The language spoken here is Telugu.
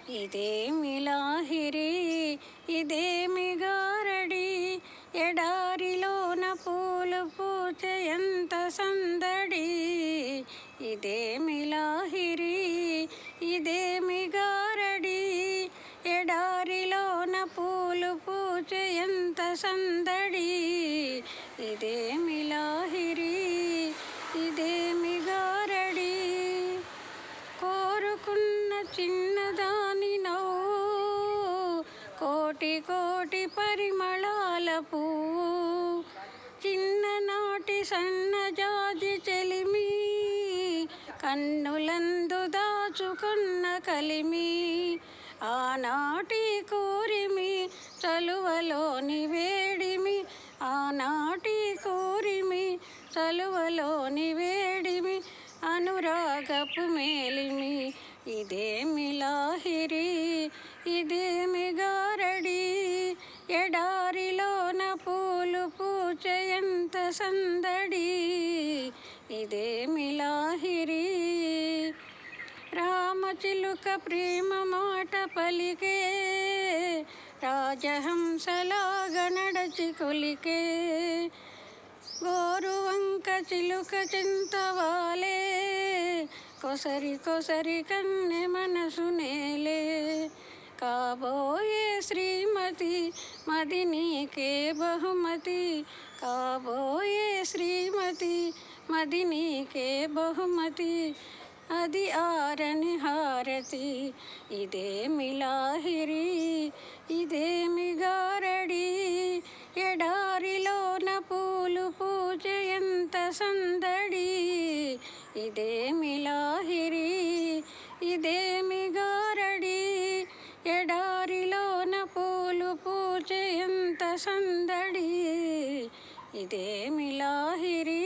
ఇదేమి లాహిరి ఇదేమి గారడి, ఎడారిలోన పూలు పూచే ఎంత సందడి. ఇదేమి లాహిరి ఇదేమి గారడి, ఎడారిలోన పూలు పూచే ఎంత సందడి. ఇదేమి లాహిరి ఇదేమి గారడి, కోరుకున్న చిన్నదాని నవ్వు కోటి కోటి పరిమళాల పువ్వు. చిన్ననాటి సన్నజాజి చెలిమి, కన్నులందు దాచుకున్న కలిమి. ఆనాటి కోరిమి చలువలోని వేడిమి, ఆనాటి కోరిమి చలువలోని వేడిమి, అనురాగపు మేలిమి. ఇదేమి లాహిరి ఇదేమి గారడి, ఎడారిలోన పూలు పూచే ఎంత సందడి. ఇదేమి లాహిరి రామచిలుక ప్రేమ మాట పలికే, రాజహంసలాగా నడచి కొలికే. గోరువంక చిలుక చింతవాలే, కొసరి కొసరి కన్నె మనసు నేలే. కాబోయే శ్రీమతి మది నీకే బహుమతి, కాబోయే శ్రీమతి మది నీకే బహుమతి, అది ఆరని హారతి. ఇదేమి లాహిరి ఇదేమి గారడి, ఎడారిలోన పూలు పూచే ఎంత సందడి. ఇదేమి లాహిరి ఇదేమి గారడి, ఎడారిలోన పూలు పూచే ఎంత సందడి. ఇదేమి లాహిరి.